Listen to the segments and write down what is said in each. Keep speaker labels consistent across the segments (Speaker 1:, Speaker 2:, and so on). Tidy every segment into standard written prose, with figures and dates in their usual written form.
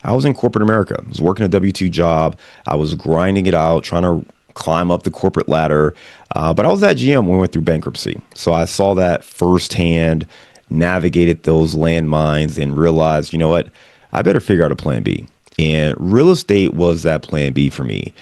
Speaker 1: I was in corporate America. I was working a W-2 job. I was grinding it out, trying to climb up the corporate ladder. But I was at GM when we went through bankruptcy. So I saw that firsthand, navigated those landmines, and realized, you know what? I better figure out a plan B. And real estate was that plan B for me.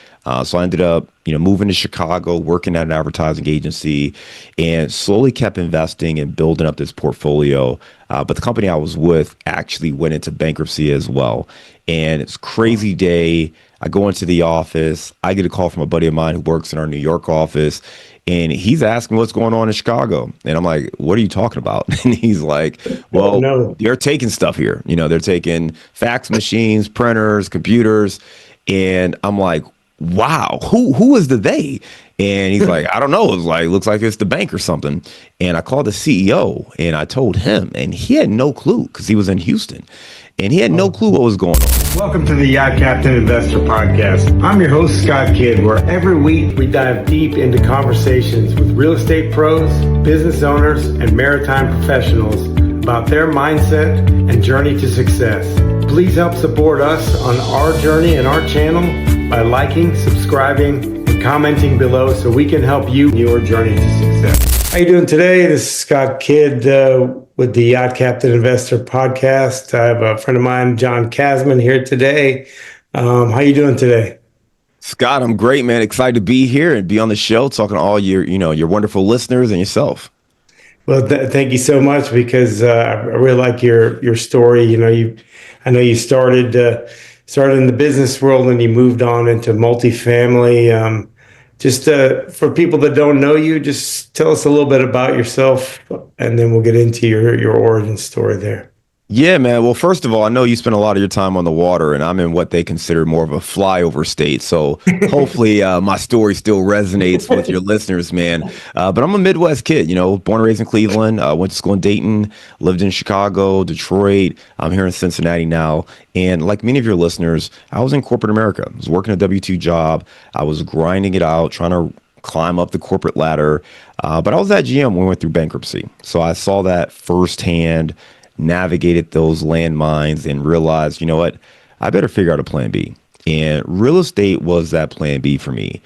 Speaker 1: So I ended up, moving to Chicago, working at an advertising agency, and slowly kept investing and building up this portfolio. But the company I was with actually went into bankruptcy as well. And it's a crazy day. I go into the office. I get a call from a buddy of mine who works in our New York office. And he's asking what's going on in Chicago. And I'm like, what are you talking about? And he's like, well,
Speaker 2: No.
Speaker 1: they're taking stuff here. They're taking fax machines, printers, computers. And I'm like, wow, who is the they? And he's like, I don't know. It's like, looks like it's the bank or something. And I called the CEO and I told him, and he had no clue because he was in Houston and he had no clue what was going on.
Speaker 2: Welcome to the Yacht Captain Investor Podcast. I'm your host, Scott Kidd, where every week we dive deep into conversations with real estate pros, business owners, and maritime professionals about their mindset and journey to success. Please help support us on our journey and our channel by liking, subscribing, and commenting below so we can help you in your journey to success. How you doing today? This is Scott Kidd with the Yacht Captain Investor Podcast. I have a friend of mine, John Casmon, here today. How you doing today?
Speaker 1: Scott, I'm great, man. Excited to be here and be on the show talking to all your wonderful listeners and yourself.
Speaker 2: Well, thank you so much because I really like your story. I know you started in the business world and you moved on into multifamily. Just for people that don't know you, just tell us a little bit about yourself, and then we'll get into your origin story there.
Speaker 1: Yeah, man. Well, first of all, I know you spend a lot of your time on the water, and I'm in what they consider more of a flyover state. So hopefully my story still resonates with your listeners, man. But I'm a Midwest kid, born and raised in Cleveland, went to school in Dayton, lived in Chicago, Detroit. I'm here in Cincinnati now. And like many of your listeners, I was in corporate America. I was working a W-2 job. I was grinding it out, trying to climb up the corporate ladder. But I was at GM when we went through bankruptcy. So I saw that firsthand, navigated those landmines, and realized, you know what, I better figure out a plan B. And real estate was that plan B for me.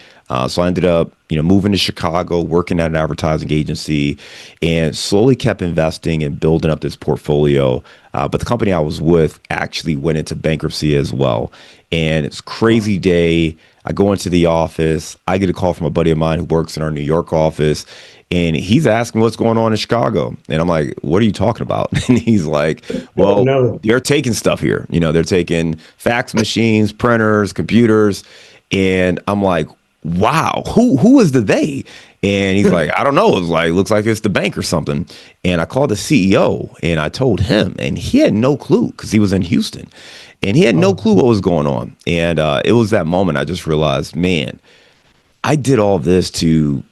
Speaker 1: So I ended up, moving to Chicago, working at an advertising agency, and slowly kept investing and building up this portfolio. But the company I was with actually went into bankruptcy as well. And it's a crazy day. I go into the office. I get a call from a buddy of mine who works in our New York office. And he's asking what's going on in Chicago. And I'm like, what are you talking about? And he's like, well,
Speaker 2: No.
Speaker 1: they're taking stuff here. They're taking fax machines, printers, computers. And I'm like, wow, who is the they? And he's like, I don't know. It's like, looks like it's the bank or something. And I called the CEO and I told him, and he had no clue because he was in Houston and he had no clue what was going on. And it was that moment I just realized, man, I did all this to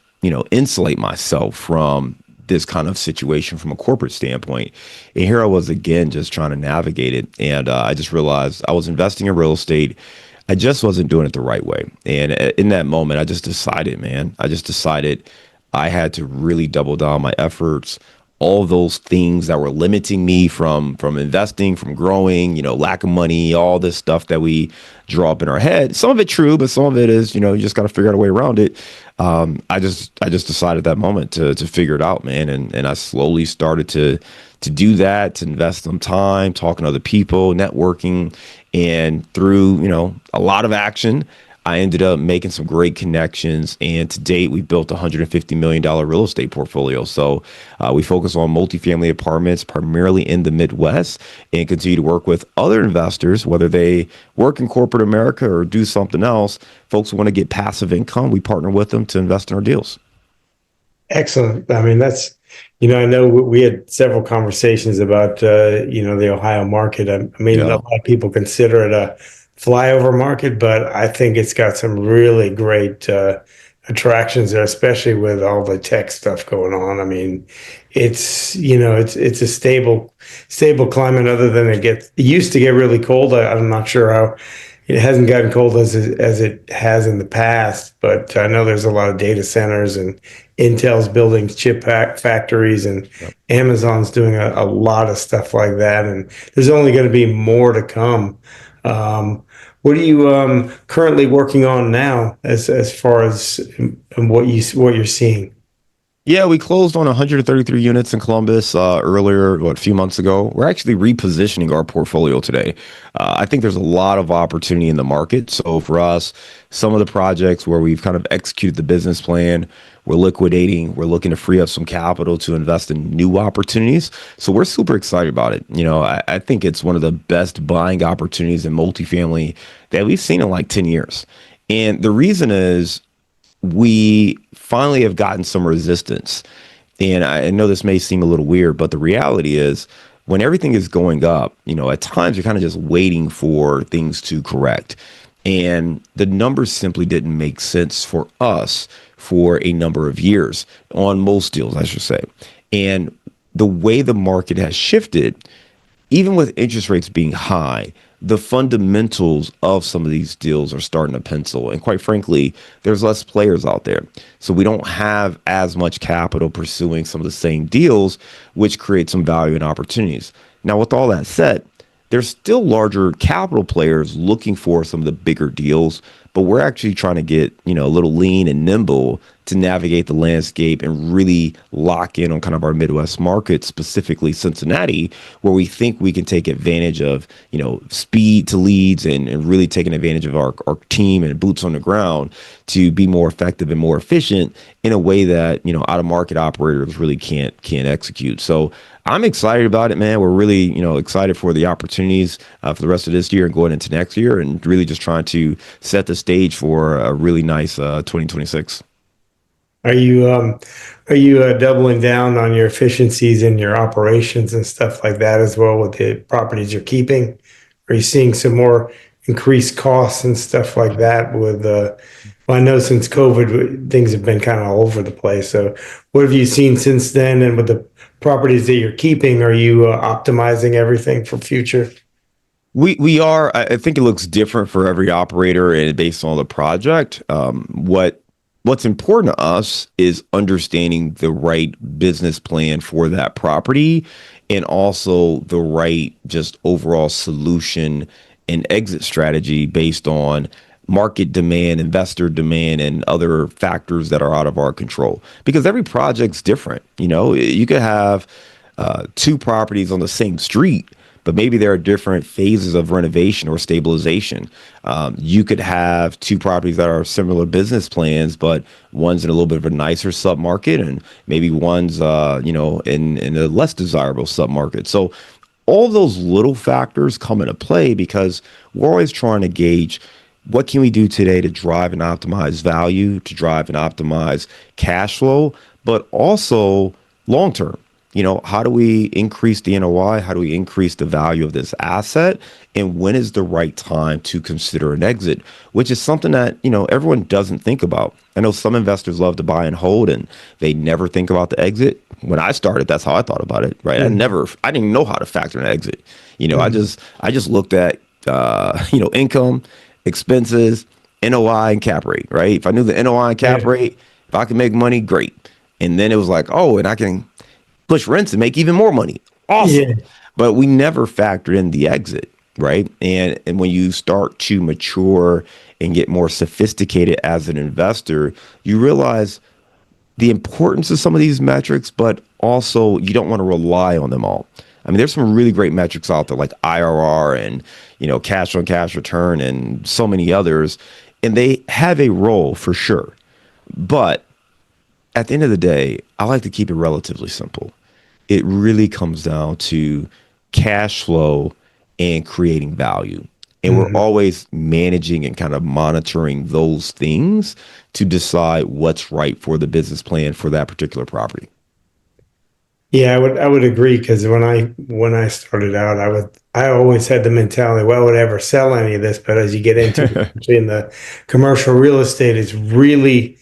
Speaker 1: insulate myself from this kind of situation from a corporate standpoint. And here I was again, just trying to navigate it. And I just realized I was investing in real estate. I just wasn't doing it the right way. And in that moment, I just decided, I had to really double down my efforts. All those things that were limiting me from investing, from growing, lack of money, all this stuff that we draw up in our head. Some of it true, but some of it is, you just got to figure out a way around it. I just decided at that moment to figure it out, man. And I slowly started to do that, to invest some time, talking to other people, networking, and through, a lot of action, I ended up making some great connections. And to date, we built a $150 million real estate portfolio. So we focus on multifamily apartments, primarily in the Midwest, and continue to work with other investors, whether they work in corporate America or do something else. Folks who want to get passive income, we partner with them to invest in our deals.
Speaker 2: Excellent. I mean, that's, I know we had several conversations about, the Ohio market. A lot of people consider it a flyover market, but I think it's got some really great attractions there, especially with all the tech stuff going on. I mean, it's a stable climate, other than it used to get really cold. I'm not sure how it hasn't gotten cold as it has in the past, but I know there's a lot of data centers and Intel's building chip factories, and Amazon's doing a lot of stuff like that. And there's only going to be more to come. What are you currently working on now, as far as what you're seeing?
Speaker 1: Yeah, we closed on 133 units in Columbus earlier, a few months ago. We're actually repositioning our portfolio today. I think there's a lot of opportunity in the market. So for us, some of the projects where we've kind of executed the business plan, we're liquidating, we're looking to free up some capital to invest in new opportunities. So we're super excited about it. I think it's one of the best buying opportunities in multifamily that we've seen in like 10 years. And the reason is we finally have gotten some resistance. And I know this may seem a little weird, but the reality is when everything is going up, at times you're kind of just waiting for things to correct. And the numbers simply didn't make sense for us for a number of years on most deals, I should say. And the way the market has shifted, even with interest rates being high, the fundamentals of some of these deals are starting to pencil. And quite frankly, there's less players out there. So we don't have as much capital pursuing some of the same deals, which creates some value and opportunities. Now, with all that said, there's still larger capital players looking for some of the bigger deals, but we're actually trying to get, a little lean and nimble to navigate the landscape and really lock in on kind of our Midwest market, specifically Cincinnati, where we think we can take advantage of, speed to leads and really taking advantage of our team and boots on the ground to be more effective and more efficient in a way that, out of market operators really can't execute. So I'm excited about it, man. We're really, excited for the opportunities for the rest of this year and going into next year, and really just trying to set the stage for a really nice 2026.
Speaker 2: Are you doubling down on your efficiencies in your operations and stuff like that as well with the properties you're keeping? Are you seeing some more increased costs and stuff like that with well, I know since COVID things have been kind of all over the place. So what have you seen since then? And with the properties that you're keeping, are you optimizing everything for future?
Speaker 1: We are. I think it looks different for every operator and based on the project. What's important to us is understanding the right business plan for that property and also the right just overall solution and exit strategy based on market demand, investor demand, and other factors that are out of our control. Because every project's different. You could have two properties on the same street, but maybe there are different phases of renovation or stabilization. You could have two properties that are similar business plans, but one's in a little bit of a nicer submarket, and maybe one's, in a less desirable submarket. So all those little factors come into play because we're always trying to gauge what can we do today to drive and optimize value, to drive and optimize cash flow, but also long term. How do we increase the NOI? How do we increase the value of this asset? And when is the right time to consider an exit, which is something that, everyone doesn't think about. I know some investors love to buy and hold and they never think about the exit. When I started, that's how I thought about it, right?
Speaker 2: Mm-hmm.
Speaker 1: I didn't know how to factor an exit.
Speaker 2: Mm-hmm.
Speaker 1: I just looked at, income, expenses, NOI and cap rate, right? If I knew the NOI and cap
Speaker 2: Yeah.
Speaker 1: rate, if I could make money, great. And then it was like, oh, and I can push rents and make even more money. Awesome.
Speaker 2: Yeah.
Speaker 1: But we never factored in the exit, right? And when you start to mature and get more sophisticated as an investor, you realize the importance of some of these metrics, but also you don't want to rely on them all. I mean, there's some really great metrics out there like IRR and, cash on cash return and so many others, and they have a role for sure. But at the end of the day, I like to keep it relatively simple. It really comes down to cash flow and creating value. And we're
Speaker 2: Mm-hmm.
Speaker 1: always managing and kind of monitoring those things to decide what's right for the business plan for that particular property.
Speaker 2: Yeah, I would agree because when I started out, I always had the mentality, well, I would ever sell any of this, but as you get into it, especially in the commercial real estate, it's really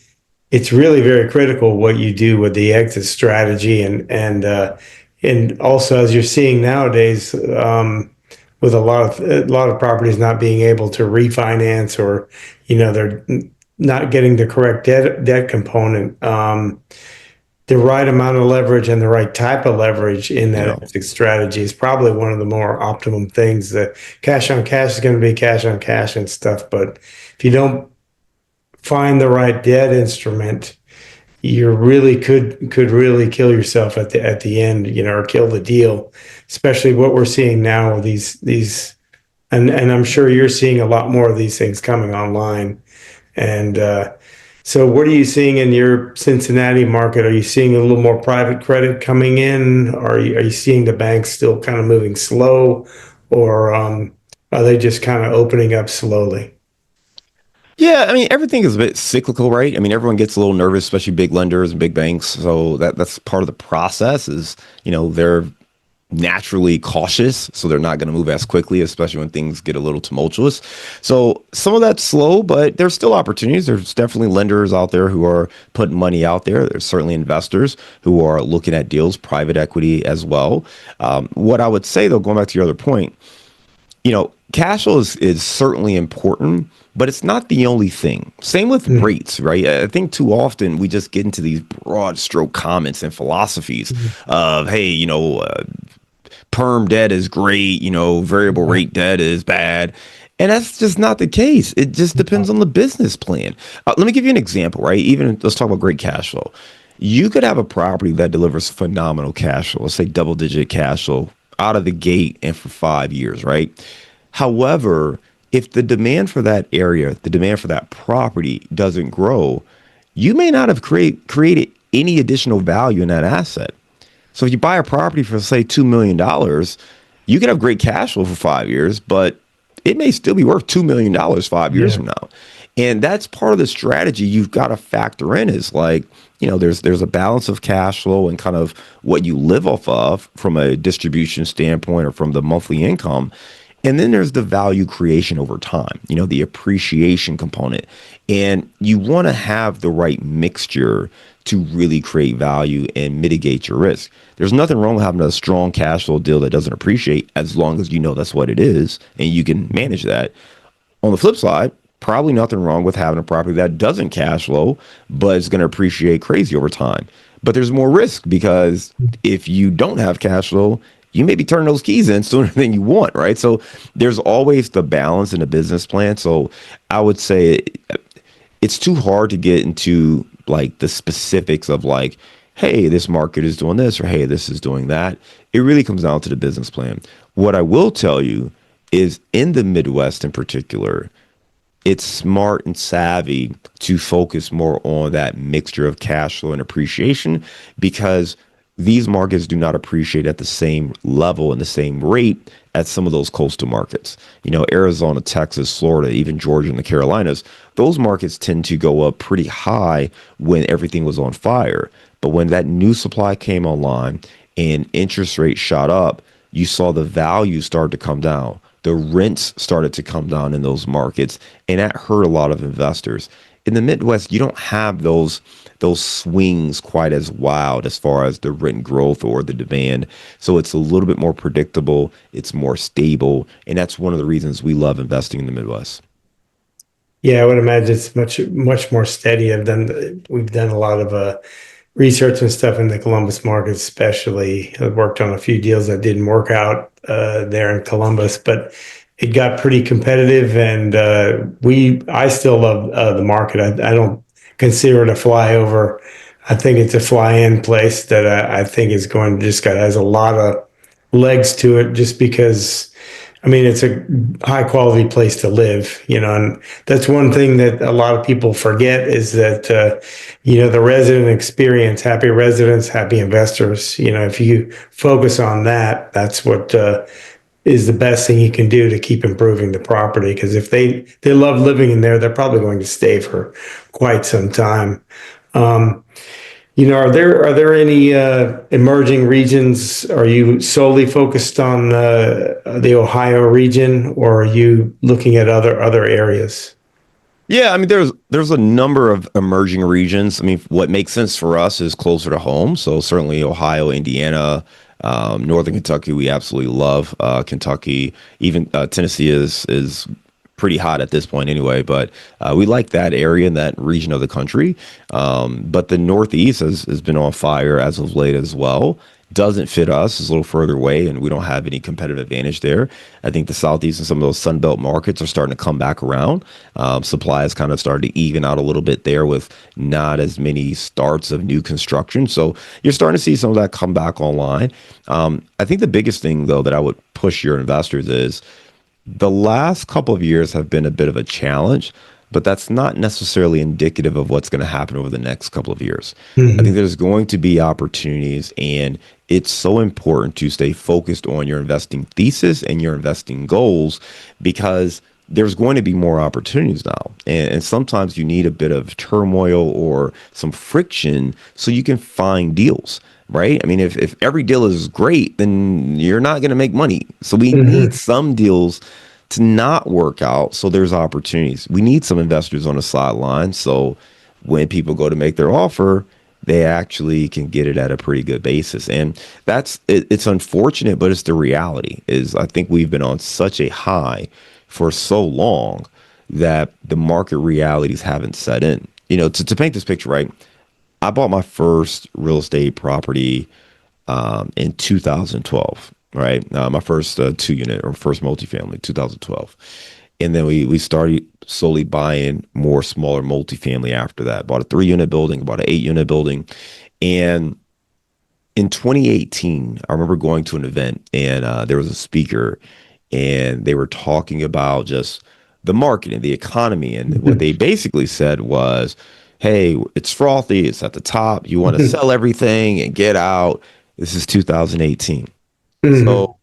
Speaker 2: very critical what you do with the exit strategy and also as you're seeing nowadays, with a lot of properties not being able to refinance or they're not getting the correct debt component. the right amount of leverage and the right type of leverage in that
Speaker 1: Yeah.
Speaker 2: exit strategy is probably one of the more optimum things. The cash on cash is going to be cash on cash and stuff, but if you don't find the right debt instrument, you really could really kill yourself at the end, or kill the deal. Especially what we're seeing now with these, and I'm sure you're seeing a lot more of these things coming online. And so, what are you seeing in your Cincinnati market? Are you seeing a little more private credit coming in? Are you seeing the banks still kind of moving slow, or are they just kind of opening up slowly?
Speaker 1: Yeah, I mean everything is a bit cyclical, right? I mean everyone gets a little nervous, especially big lenders and big banks. So that's part of the process is, they're naturally cautious, so they're not going to move as quickly, especially when things get a little tumultuous. So some of that's slow, but there's still opportunities. There's definitely lenders out there who are putting money out there. There's certainly investors who are looking at deals, private equity as well. What I would say though, going back to your other point, cash flow is certainly important, but it's not the only thing. Same with rates, right? I think too often we just get into these broad stroke comments and philosophies of, hey, perm debt is great, variable rate debt is bad. And that's just not the case. It just depends on the business plan. Let me give you an example, right? Even let's talk about great cash flow. You could have a property that delivers phenomenal cash flow, let's say double digit cash flow out of the gate and for 5 years, right? However, if the demand for that area, the demand for that property doesn't grow, you may not have created any additional value in that asset. So if you buy a property for, say, $2 million, you could have great cash flow for 5 years, but it may still be worth $2 million 5 years from now. And that's part of the strategy you've got to factor in is like, there's a balance of cash flow and kind of what you live off of from a distribution standpoint or from the monthly income. And then there's the value creation over time, the appreciation component. And you want to have the right mixture to really create value and mitigate your risk. There's nothing wrong with having a strong cash flow deal that doesn't appreciate as long as you know that's what it is and you can manage that. On the flip side, probably nothing wrong with having a property that doesn't cash flow, but it's going to appreciate crazy over time. But there's more risk because if you don't have cash flow, you may be turning those keys in sooner than you want, right? So there's always the balance in a business plan. So I would say it's too hard to get into like the specifics of like, hey, this market is doing this or hey, this is doing that. It really comes down to the business plan. What I will tell you is in the Midwest in particular, it's smart and savvy to focus more on that mixture of cash flow and appreciation because these markets do not appreciate at the same level and the same rate as some of those coastal markets. Arizona, Texas, Florida, even Georgia and the Carolinas, those markets tend to go up pretty high when everything was on fire. But when that new supply came online and interest rates shot up, you saw the value start to come down. The rents started to come down in those markets, and that hurt a lot of investors. In the Midwest, you don't have those swings quite as wild as far as the rent growth or the demand. So it's a little bit more predictable. It's more stable. And that's one of the reasons we love investing in the Midwest.
Speaker 2: Yeah, I would imagine it's much more steady. We've done a lot of research and stuff in the Columbus market, especially. I worked on a few deals that didn't work out there in Columbus, but it got pretty competitive, and I still love the market. I don't consider it a flyover. I think it's a fly-in place that I think is going to has a lot of legs to it, just because. I mean, it's a high quality place to live, and that's one thing that a lot of people forget is that, the resident experience, happy residents, happy investors, if you focus on that, that's what is the best thing you can do to keep improving the property. Because if they love living in there, they're probably going to stay for quite some time. Are there any emerging regions? Are you solely focused on the Ohio region, or are you looking at other areas?
Speaker 1: Yeah, I mean, there's a number of emerging regions. I mean, what makes sense for us is closer to home. So certainly Ohio, Indiana, Northern Kentucky, we absolutely love. Kentucky, even Tennessee is pretty hot at this point anyway, but we like that area and that region of the country. But the Northeast has been on fire as of late as well. Doesn't fit us, it's a little further away, and we don't have any competitive advantage there. I think the Southeast and some of those Sunbelt markets are starting to come back around. Supply has kind of started to even out a little bit there with not as many starts of new construction. So you're starting to see some of that come back online. I think the biggest thing, though, that I would push your investors is the last couple of years have been a bit of a challenge, but that's not necessarily indicative of what's going to happen over the next couple of years. I think there's going to be opportunities, and it's so important to stay focused on your investing thesis and your investing goals because there's going to be more opportunities now. And sometimes you need a bit of turmoil or some friction so you can find deals, right? I mean, if every deal is great, then you're not going to make money. So we need some deals to not work out. So there's opportunities. We need some investors on the sideline. So when people go to make their offer, they actually can get it at a pretty good basis. And that's it. It's unfortunate, but it's the reality is I think we've been on such a high for so long that the market realities haven't set in. You know, to paint this picture, right? I bought my first real estate property in 2012, right? My first 2-unit or first multifamily, 2012. And then we started slowly buying more smaller multifamily after that. Bought a 3-unit building, bought an 8-unit building. And in 2018, I remember going to an event and there was a speaker and they were talking about just the market and the economy. And what they basically said was, hey, it's frothy, it's at the top. You want to sell everything and get out. This is 2018. So,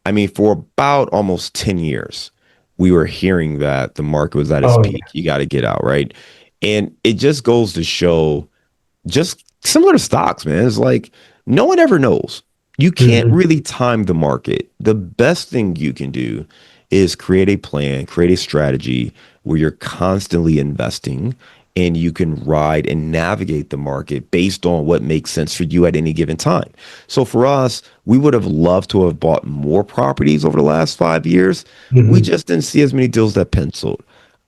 Speaker 1: I mean, for about almost 10 years, we were hearing that the market was at its peak. You got to get out, right? And it just goes to show, just similar to stocks, man. It's like no one ever knows. You can't really time the market. The best thing you can do is create a plan, create a strategy where you're constantly investing and you can ride and navigate the market based on what makes sense for you at any given time. So for us, we would have loved to have bought more properties over the last 5 years. We just didn't see as many deals that penciled.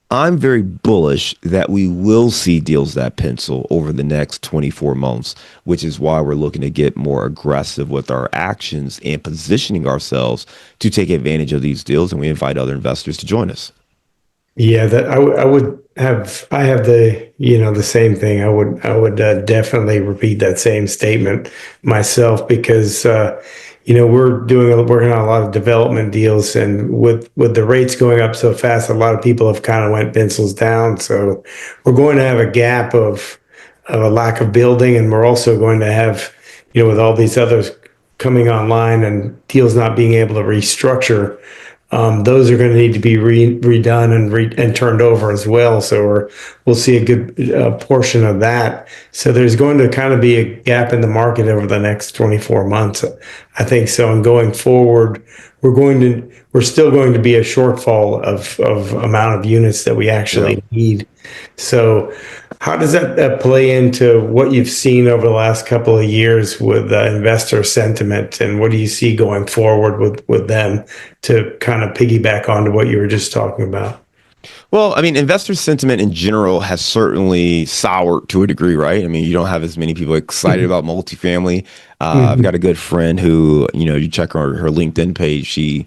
Speaker 1: I'm very bullish that we will see deals that pencil over the next 24 months, which is why we're looking to get more aggressive with our actions and positioning ourselves to take advantage of these deals. And we invite other investors to join us.
Speaker 2: Yeah, that I would have. I have the same thing. I would definitely repeat that same statement myself because we're working on a lot of development deals, and with the rates going up so fast, a lot of people have kind of went pencils down. So we're going to have a gap of a lack of building, and we're also going to have with all these others coming online and deals not being able to restructure. Those are going to need to be redone and turned over as well. So we'll see a good portion of that. So there's going to kind of be a gap in the market over the next 24 months, I think so. And going forward, we're still going to be a shortfall of amount of units that we actually need. So how does that play into what you've seen over the last couple of years with investor sentiment, and what do you see going forward with them to kind of piggyback onto what you were just talking about?
Speaker 1: Well, I mean, investor sentiment in general has certainly soured to a degree, right? I mean, you don't have as many people excited about multifamily. I've got a good friend who, you check her LinkedIn page. She,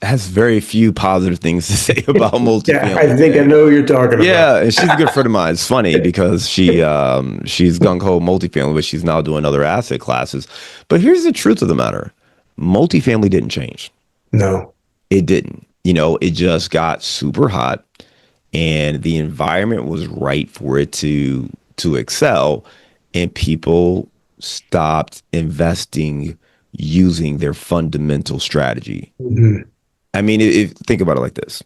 Speaker 1: has very few positive things to say about multifamily.
Speaker 2: Yeah, I think I know who you're talking about.
Speaker 1: Yeah, and she's a good friend of mine. It's funny because she's gung ho multifamily, but she's now doing other asset classes. But here's the truth of the matter: multifamily didn't change.
Speaker 2: No,
Speaker 1: it didn't. It just got super hot and the environment was right for it to excel, and people stopped investing using their fundamental strategy. I mean, think about it like this.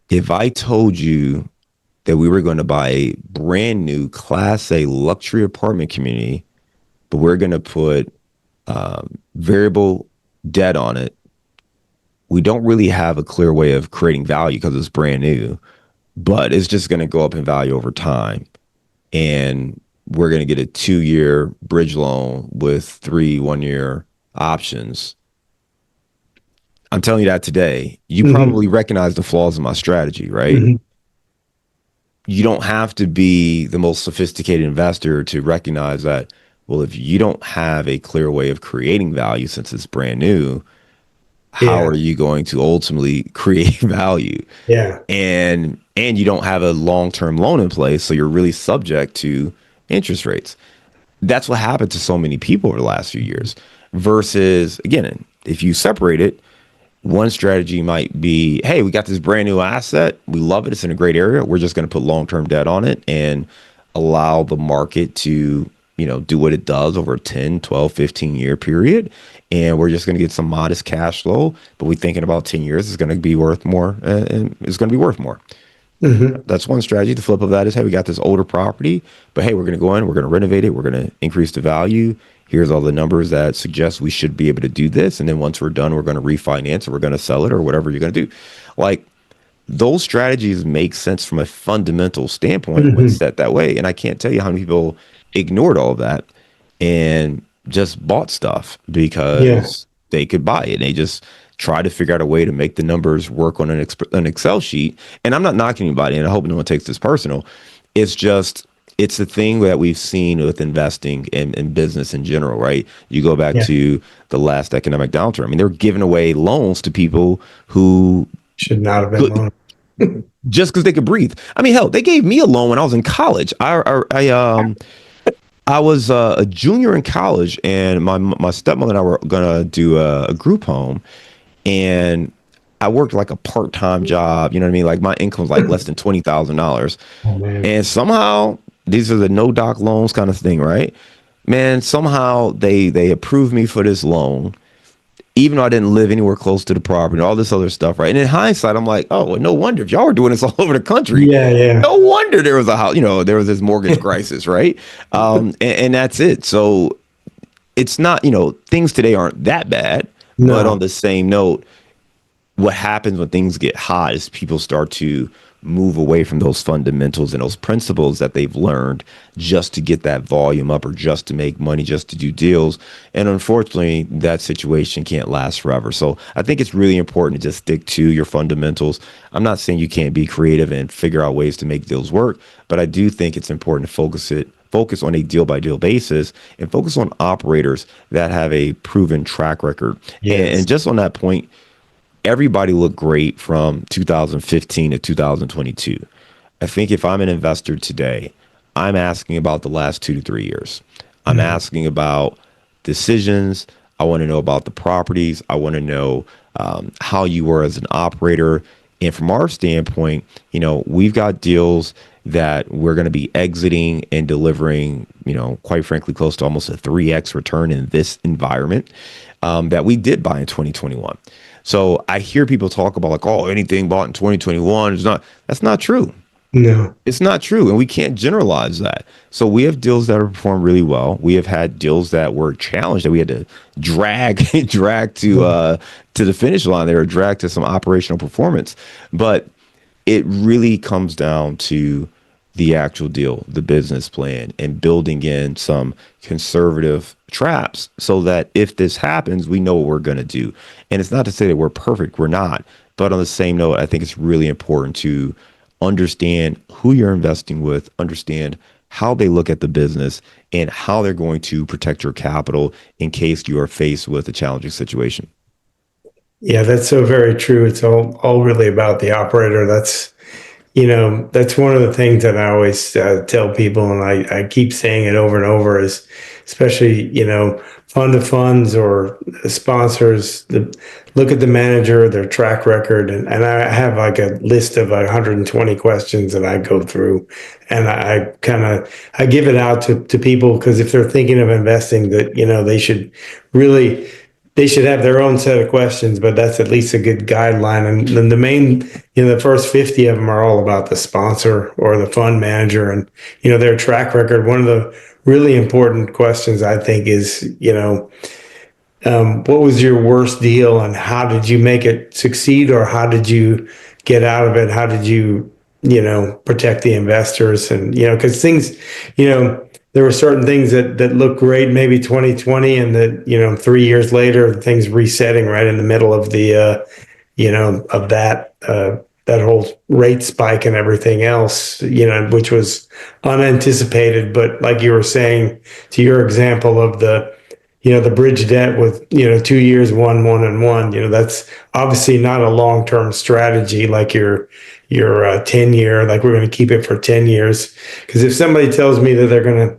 Speaker 1: If I told you that we were going to buy a brand new Class A luxury apartment community, but we're going to put variable debt on it, we don't really have a clear way of creating value because it's brand new, but it's just going to go up in value over time. And we're going to get a 2-year bridge loan with 3 1-year options. I'm telling you that today. You
Speaker 2: Hmm.
Speaker 1: probably recognize the flaws in my strategy, right?
Speaker 2: Hmm.
Speaker 1: You don't have to be the most sophisticated investor to recognize that, well, if you don't have a clear way of creating value since it's brand new, how
Speaker 2: Yeah.
Speaker 1: are you going to ultimately create value?
Speaker 2: Yeah.
Speaker 1: And you don't have a long-term loan in place, so you're really subject to interest rates. That's what happened to so many people over the last few years. Versus, again, if you separate it, one strategy might be, hey, we got this brand new asset. We love it. It's in a great area. We're just going to put long-term debt on it and allow the market to, do what it does over a 10, 12, 15-year period. And we're just going to get some modest cash flow. But we think in about 10 years, it's going to be worth more and it's going to be worth more.
Speaker 2: Hmm.
Speaker 1: That's one strategy. The flip of that is, hey, we got this older property, but hey, we're going to go in, we're going to renovate it, we're going to increase the value. Here's all the numbers that suggest we should be able to do this. And then once we're done, we're going to refinance or we're going to sell it or whatever you're going to do. Like those strategies make sense from a fundamental standpoint when
Speaker 2: Hmm.
Speaker 1: set that way. And I can't tell you how many people ignored all of that and just bought stuff
Speaker 2: Yeah.
Speaker 1: because they could buy it. They just try to figure out a way to make the numbers work on an Excel sheet. And I'm not knocking anybody, and I hope no one takes this personal. It's just, it's the thing that we've seen with investing in business in general, right? You go back
Speaker 2: Yeah.
Speaker 1: to the last economic downturn. I mean, they're giving away loans to people who
Speaker 2: Should not have been
Speaker 1: could,
Speaker 2: loaned.
Speaker 1: just because they could breathe. I mean, hell, they gave me a loan when I was in college. I was a junior in college, and my stepmother and I were gonna do a group home, and I worked like a part time job. You know what I mean? Like my income was like less than $20,000,
Speaker 2: Oh man.
Speaker 1: and somehow these are the no doc loans kind of thing, right? Man, somehow they approved me for this loan, even though I didn't live anywhere close to the property and all this other stuff, right? And in hindsight, I'm like, oh, well, no wonder if y'all were doing this all over the country.
Speaker 2: Yeah. Yeah.
Speaker 1: No wonder there was a house, there was this mortgage crisis, right? And that's it. So it's not, things today aren't that bad, but on
Speaker 2: No.
Speaker 1: the same note, what happens when things get hot is people start to move away from those fundamentals and those principles that they've learned just to get that volume up or just to make money, just to do deals. And unfortunately, that situation can't last forever. So I think it's really important to just stick to your fundamentals. I'm not saying you can't be creative and figure out ways to make deals work, but I do think it's important to focus on a deal by deal basis and focus on operators that have a proven track record. And
Speaker 2: Yes.
Speaker 1: just on that point, everybody looked great from 2015 to 2022. I think if I'm an investor today, I'm asking about the last 2 to 3 years. I'm
Speaker 2: Mhm.
Speaker 1: asking about decisions. I want to know about the properties. I want to know how you were as an operator. And from our standpoint, we've got deals that we're going to be exiting and delivering, quite frankly, close to almost a 3x return in this environment that we did buy in 2021. So I hear people talk about like, oh, anything bought in 2021 is not, that's not true.
Speaker 2: No.
Speaker 1: It's not true. And we can't generalize that. So we have deals that have performed really well. We have had deals that were challenged that we had to drag, drag to the finish line. They were dragged to some operational performance. But it really comes down to the actual deal, the business plan, and building in some conservative traps so that if this happens, we know what we're going to do. And it's not to say that we're perfect, we're not. But on the same note, I think it's really important to understand who you're investing with, understand how they look at the business, and how they're going to protect your capital in case you are faced with a challenging situation.
Speaker 2: Yeah, that's so very true. It's all really about the operator. That's one of the things that I always tell people, and I keep saying it over and over is, especially, fund of funds or sponsors, look at the manager, their track record. And I have like a list of 120 questions that I go through, and I give it out to people because if they're thinking of investing, that, really, they should have their own set of questions, but that's at least a good guideline. And then the first 50 of them are all about the sponsor or the fund manager and, their track record. One of the really important questions I think is, what was your worst deal and how did you make it succeed, or how did you get out of it? How did you, protect the investors? And, because things, you know, there were certain things that looked great, maybe 2020, and that 3 years later, things resetting right in the middle of the of that whole rate spike and everything else, which was unanticipated. But like you were saying, to your example of the bridge debt with 2 years, one, and one, that's obviously not a long-term strategy like your 10-year, like we're going to keep it for 10 years. Because if somebody tells me that they're going to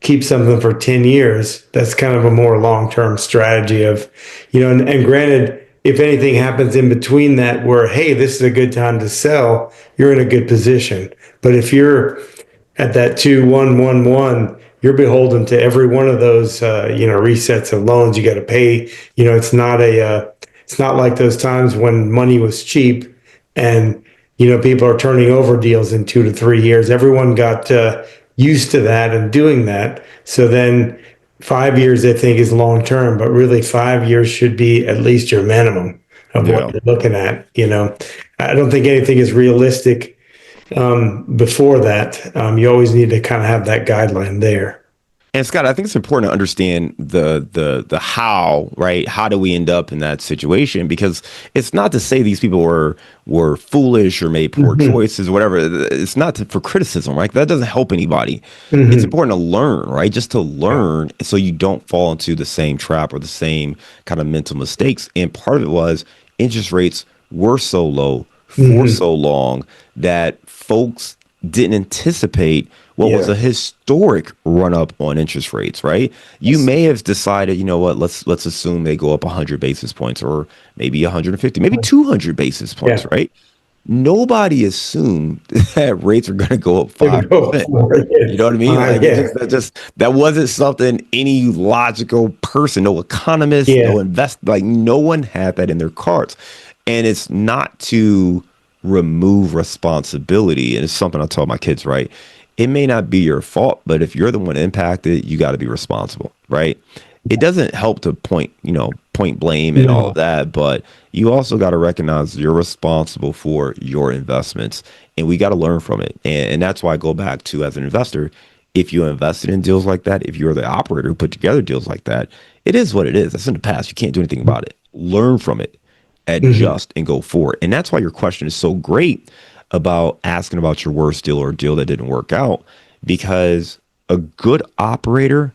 Speaker 2: keep something for 10 years, that's kind of a more long-term strategy of, and granted, if anything happens in between that where, hey, this is a good time to sell, you're in a good position. But if you're at that 2-1-1-1, you're beholden to every one of those, resets of loans. You got to pay. It's not like those times when money was cheap, and people are turning over deals in 2 to 3 years. Everyone got used to that and doing that. So then 5 years, I think, is long term, but really 5 years should be at least your minimum of what you're looking at. I don't think anything is realistic before that. You always need to kind of have that guideline there.
Speaker 1: And Scott, I think it's important to understand the how, right? How do we end up in that situation? Because it's not to say these people were foolish or made poor choices, or whatever. It's not for criticism, right? That doesn't help anybody. It's important to learn, right? Just to learn, so you don't fall into the same trap or the same kind of mental mistakes. And part of it was interest rates were so low for so long that folks didn't anticipate what was a historic run up on interest rates, right? You may have decided, let's assume they go up 100 basis points, or maybe 150, maybe 200 basis points, right? Nobody assumed that rates are going to go up 5%. You know what I mean? Like that wasn't something any logical person, no economist, no investor, like no one had that in their cards. And it's not to remove responsibility. And it's something I tell my kids, right? It may not be your fault, but if you're the one impacted, you got to be responsible, right? It doesn't help to point blame and all of that, but you also got to recognize you're responsible for your investments, and we got to learn from it. And that's why I go back to, as an investor, if you invested in deals like that, if you're the operator who put together deals like that, it is what it is. That's in the past. You can't do anything about it. Learn from it, adjust, and go forward. And that's why your question is so great about asking about your worst deal or a deal that didn't work out, because a good operator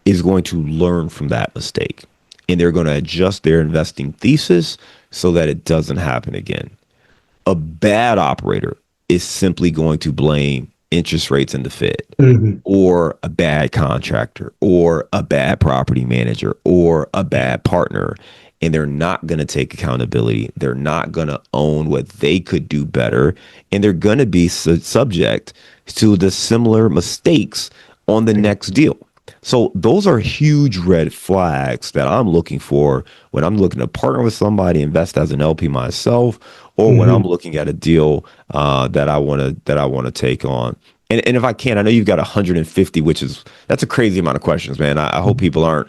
Speaker 1: is going to learn from that mistake, and they're going to adjust their investing thesis so that it doesn't happen again. A bad operator is simply going to blame interest rates and the Fed, or a bad contractor, or a bad property manager, or a bad partner. And they're not going to take accountability. They're not going to own what they could do better. And they're going to be subject to the similar mistakes on the next deal. So those are huge red flags that I'm looking for when I'm looking to partner with somebody, invest as an LP myself, or when I'm looking at a deal that I want to take on. And if I can, I know you've got 150, that's a crazy amount of questions, man. I hope people aren't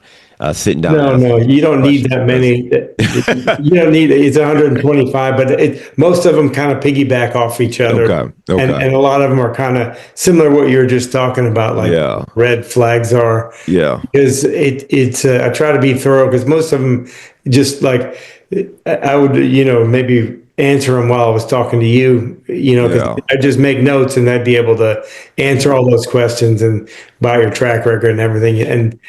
Speaker 1: sitting down.
Speaker 2: No, you don't need that many. You don't need, it's 125, but most of them kind of piggyback off each other.
Speaker 1: Okay.
Speaker 2: And a lot of them are kind of similar to what you were just talking about, like red flags are. Yeah. Because it's I try to be thorough, because most of them just like, I would, maybe answer them while I was talking to you, because I just make notes, and I'd be able to answer all those questions and by your track record and everything. And,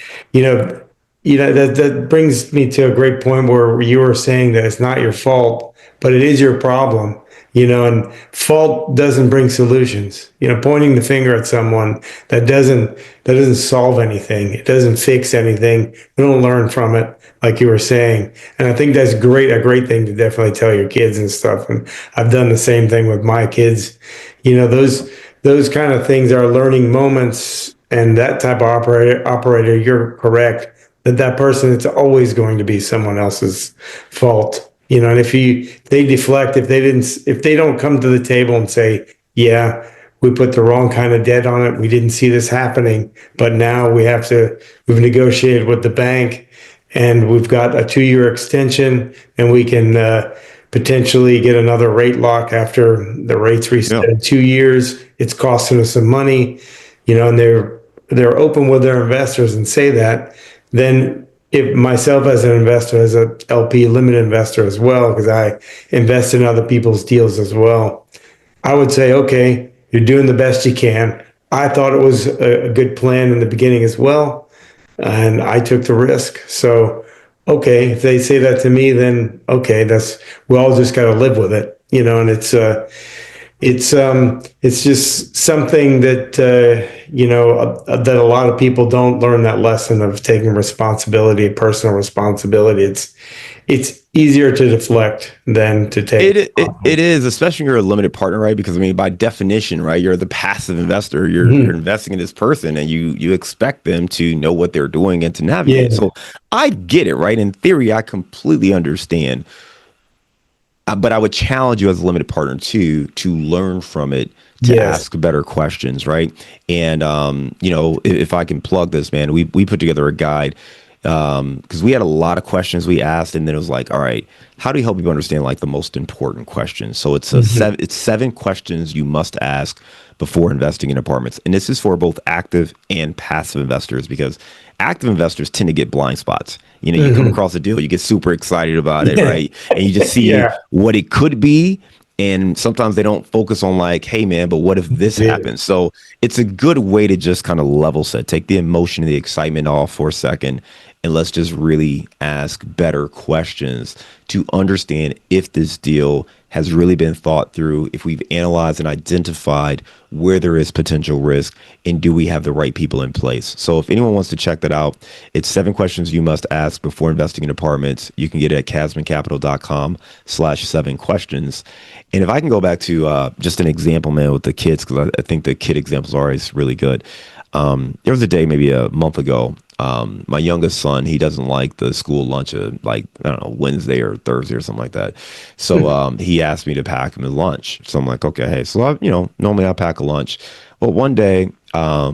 Speaker 2: that brings me to a great point where you were saying that it's not your fault, but it is your problem, and fault doesn't bring solutions. Pointing the finger at someone that doesn't solve anything. It doesn't fix anything. We don't learn from it, like you were saying. And I think that's a great thing to definitely tell your kids and stuff. And I've done the same thing with my kids. Those kind of things are learning moments, and that type of operator, you're correct. That person, it's always going to be someone else's fault, and if they deflect, if they don't come to the table and say, yeah, we put the wrong kind of debt on it, we didn't see this happening, but now we've negotiated with the bank, and we've got a 2-year extension, and we can potentially get another rate lock after the rates reset in 2 years. It's costing us some money, and they're they're open with their investors and say that, then if myself as an investor, as a LP limited investor as well, because I invest in other people's deals as well, I would say, okay, you're doing the best you can. I thought it was a good plan in the beginning as well, and I took the risk. So, okay, if they say that to me, then okay, we all just got to live with it, and it's just something that that a lot of people don't learn that lesson of taking responsibility, personal responsibility. It's easier to deflect than to take.
Speaker 1: It is, especially when you're a limited partner, right? Because I mean, by definition, right, you're the passive investor. You're investing in this person, and you expect them to know what they're doing and to navigate.
Speaker 2: Yeah.
Speaker 1: So I get it, right? In theory, I completely understand. But I would challenge you as a limited partner to learn from it, to ask better questions, right? And if I can plug this, man, we put together a guide because we had a lot of questions we asked, and then it was like, all right, how do you help people understand like the most important questions? So it's it's 7 questions you must ask before investing in apartments, and this is for both active and passive investors, because active investors tend to get blind spots. You come across a deal, you get super excited about it, right? And you just see what it could be. And sometimes they don't focus on like, hey, man, but what if this happens? So it's a good way to just kind of level set, take the emotion and the excitement off for a second, and let's just really ask better questions to understand if this deal has really been thought through, if we've analyzed and identified where there is potential risk, and do we have the right people in place. So if anyone wants to check that out, it's 7 questions you must ask before investing in apartments. You can get it at casmoncapital.com/7 questions. And if I can go back to just an example, man, with the kids, because I think the kid examples are always really good. There was a day maybe a month ago. My youngest son, he doesn't like the school lunch like, I don't know, Wednesday or Thursday or something like that. So he asked me to pack him a lunch. So I'm like, okay, hey, so normally I pack a lunch. Well, one day I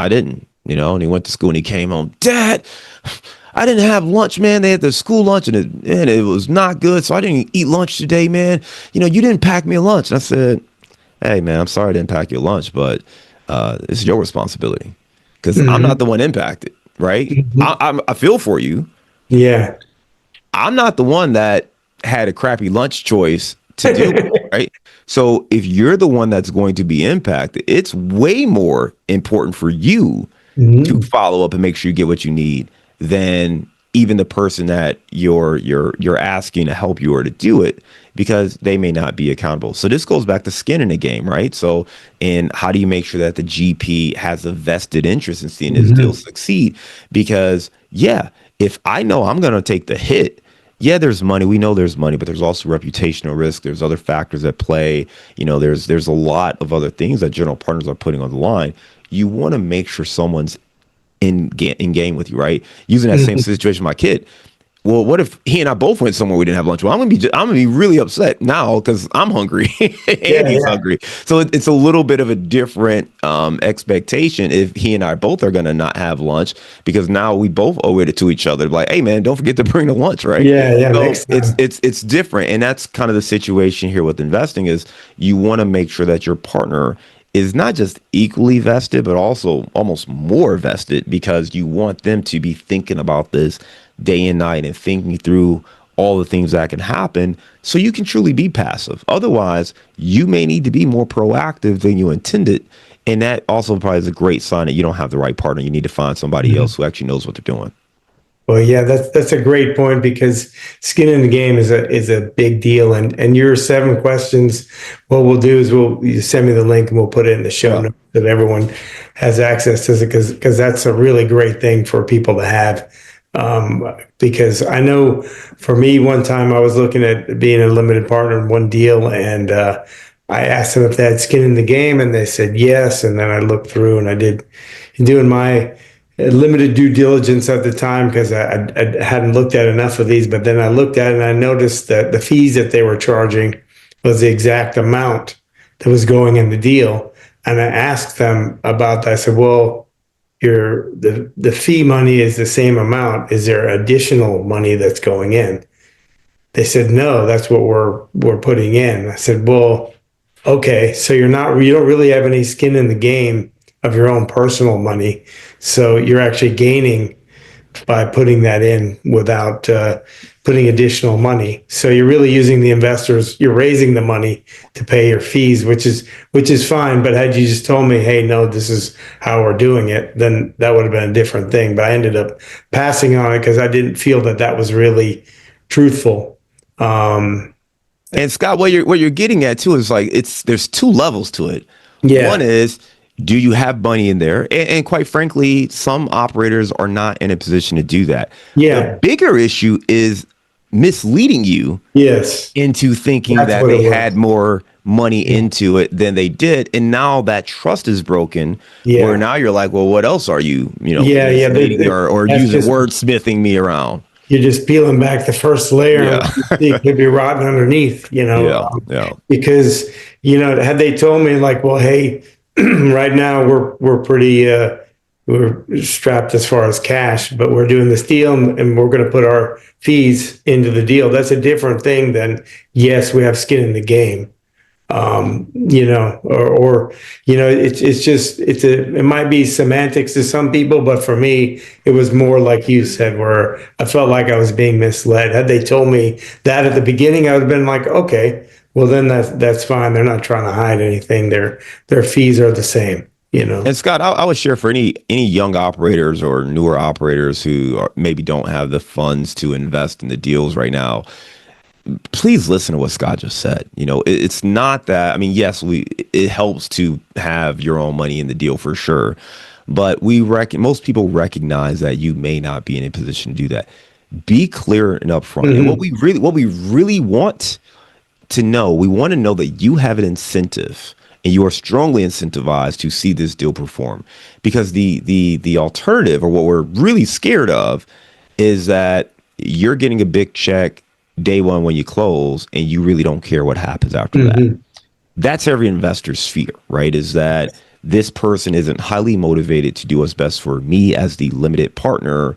Speaker 1: didn't, and he went to school and he came home, Dad, I didn't have lunch, man. They had the school lunch and it was not good. So I didn't eat lunch today, man. You didn't pack me a lunch. And I said, hey, man, I'm sorry I didn't pack your lunch, but it's your responsibility. Because I'm not the one impacted, right? I feel for you.
Speaker 2: Yeah.
Speaker 1: I'm not the one that had a crappy lunch choice to do, right? So if you're the one that's going to be impacted, it's way more important for you to follow up and make sure you get what you need than even the person that you're asking to help you or to do it, because they may not be accountable. So this goes back to skin in the game, right? So, and how do you make sure that the GP has a vested interest in seeing this deal succeed? Because if I know I'm going to take the hit, there's money. We know there's money, but there's also reputational risk. There's other factors at play. There's a lot of other things that general partners are putting on the line. You want to make sure someone's in game with you, right? Using that same situation, my kid. Well, what if he and I both went somewhere we didn't have lunch? Well, I'm gonna be really upset now because I'm hungry and he's hungry. So it's a little bit of a different expectation if he and I both are gonna not have lunch, because now we both owe it to each other. Like, hey, man, don't forget to bring the lunch, right? So it's different, and that's kind of the situation here with investing. Is you want to make sure that your partner is not just equally vested, but also almost more vested, because you want them to be thinking about this day and night and thinking through all the things that can happen, so you can truly be passive. Otherwise, you may need to be more proactive than you intended. And that also probably is a great sign that you don't have the right partner. You need to find somebody else who actually knows what they're doing.
Speaker 2: Well, yeah, that's a great point, because skin in the game is a big deal. And your 7 questions, what we'll do is you send me the link and we'll put it in the show notes that everyone has access to it, because that's a really great thing for people to have. Because I know for me, one time I was looking at being a limited partner in one deal, and I asked them if they had skin in the game, and they said yes. And then I looked through and I did doing my limited due diligence at the time, because I hadn't looked at enough of these. But then I looked at it and I noticed that the fees that they were charging was the exact amount that was going in the deal. And I asked them about that. I said, well, the fee money is the same amount. Is there additional money that's going in? They said, no, that's what we're putting in. I said, well, okay, so you don't really have any skin in the game of your own personal money. So you're actually gaining by putting that in without putting additional money. So you're really using the investors, you're raising the money to pay your fees, which is fine. But had you just told me, hey, no, this is how we're doing it, then that would have been a different thing. But I ended up passing on it because I didn't feel that was really truthful.
Speaker 1: And Scott, what you're getting at too is like there's two levels to it. One
Speaker 2: Yeah.
Speaker 1: is, do you have money in there? And quite frankly, some operators are not in a position to do that. The
Speaker 2: Yeah.
Speaker 1: bigger issue is misleading you
Speaker 2: Yes.
Speaker 1: into thinking
Speaker 2: That's
Speaker 1: that
Speaker 2: what
Speaker 1: they
Speaker 2: it was.
Speaker 1: had more money
Speaker 2: Yeah.
Speaker 1: into it than they did. And now that trust is broken, where
Speaker 2: Yeah.
Speaker 1: now you're like, well, what else are you,
Speaker 2: Yeah. Yeah.
Speaker 1: misleading me or
Speaker 2: That's
Speaker 1: using
Speaker 2: just,
Speaker 1: wordsmithing me around?
Speaker 2: you're just peeling back the first layer and
Speaker 1: Yeah.
Speaker 2: what you see could be rotten underneath,
Speaker 1: Yeah. Yeah.
Speaker 2: because, had they told me like, well, hey, right now we're pretty, we're strapped as far as cash, but we're doing this deal and we're going to put our fees into the deal. That's a different thing than, yes, we have skin in the game. Or it's just it might be semantics to some people, but for me, it was more like you said, where I felt like I was being misled. Had they told me that at the beginning, I would have been like, okay, well then that's fine. They're not trying to hide anything. Their fees are the same.
Speaker 1: And Scott, I would share for any young operators or newer operators who maybe don't have the funds to invest in the deals right now. Please listen to what Scott just said. It's not that. I mean, yes, it helps to have your own money in the deal for sure, but most people recognize that you may not be in a position to do that. Be clear and upfront. And
Speaker 2: Mm-hmm.
Speaker 1: what we really want to know, we want to know that you have an incentive and you are strongly incentivized to see this deal perform, because the alternative, or what we're really scared of, is that you're getting a big check day one when you close and you really don't care what happens after that.
Speaker 2: Mm-hmm.
Speaker 1: That's every investor's fear, right? Is that this person isn't highly motivated to do what's best for me as the limited partner,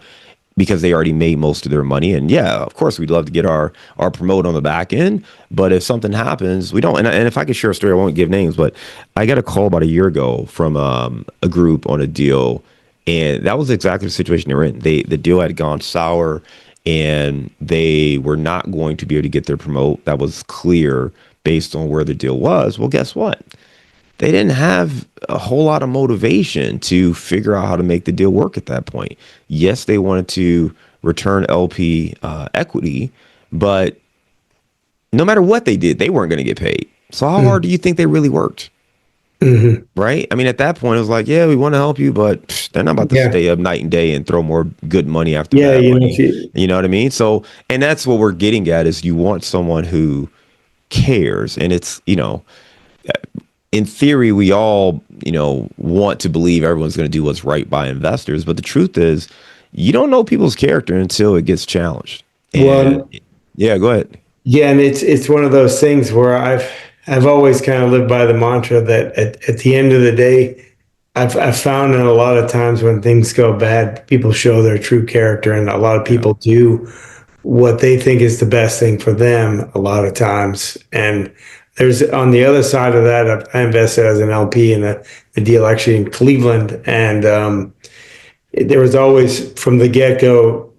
Speaker 1: because they already made most of their money. And yeah, of course, we'd love to get our promote on the back end. But if something happens, we don't. And if I could share a story, I won't give names, but I got a call about a year ago from a group on a deal. And that was exactly the situation they were in. The deal had gone sour and they were not going to be able to get their promote. That was clear based on where the deal was. Well, guess what? They didn't have a whole lot of motivation to figure out how to make the deal work at that point. Yes, they wanted to return LP equity, but no matter what they did, they weren't going to get paid. So how hard do you think they really worked?
Speaker 2: Mm-hmm.
Speaker 1: Right? I mean, at that point, it was like, yeah, we want to help you, but they're not about to
Speaker 2: Yeah.
Speaker 1: stay up night and day and throw more good money after
Speaker 2: Yeah.
Speaker 1: bad
Speaker 2: You know,
Speaker 1: money. You know what I mean? So, and that's what we're getting at, is you want someone who cares. And it's, in theory, we all, want to believe everyone's going to do what's right by investors. But the truth is, you don't know people's character until it gets challenged. And
Speaker 2: well,
Speaker 1: yeah, go ahead.
Speaker 2: yeah, and it's one of those things where I've always kind of lived by the mantra that at the end of the day, I've found in a lot of times when things go bad, people show their true character, and a lot of
Speaker 1: Yeah.
Speaker 2: people do what they think is the best thing for them a lot of times. And there's on the other side of that, I invested as an LP in a deal actually in Cleveland, and there was always from the get-go,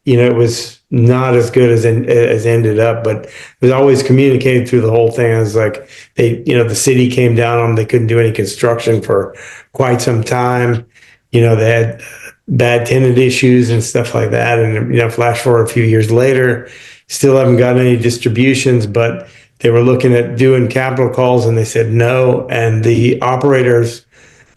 Speaker 2: it was not as good as ended up, but it was always communicated through the whole thing. I was like, the city came down on them. They couldn't do any construction for quite some time. They had bad tenant issues and stuff like that. And, flash forward a few years later, still haven't gotten any distributions, but they were looking at doing capital calls and they said no. And the operators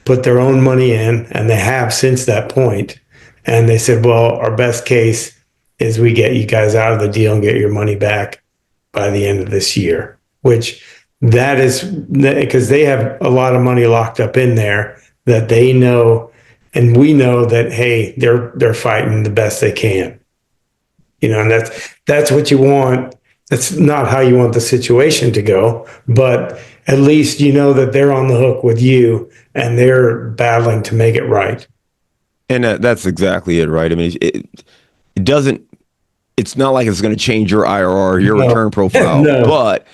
Speaker 2: put their own money in, and they have since that point. And they said, well, our best case is we get you guys out of the deal and get your money back by the end of this year, which that is because they have a lot of money locked up in there that they know, and we know that, hey, they're fighting the best they can, and that's what you want. That's not how you want the situation to go, but at least you know that they're on the hook with you and they're battling to make it right.
Speaker 1: And that's exactly it, right? I mean, it's not like it's going to change your IRR, your
Speaker 2: No,
Speaker 1: return profile,
Speaker 2: no.
Speaker 1: but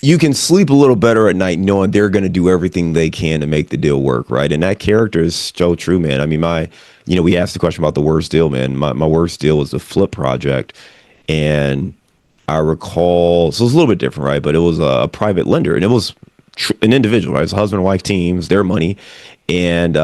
Speaker 1: you can sleep a little better at night knowing they're going to do everything they can to make the deal work, right? And that character is so true, man. I mean, we asked the question about the worst deal, man. My worst deal was the flip project. And I recall, so it was a little bit different, right? But it was a private lender, and it was an individual, right? It's a husband and wife team, it's their money. And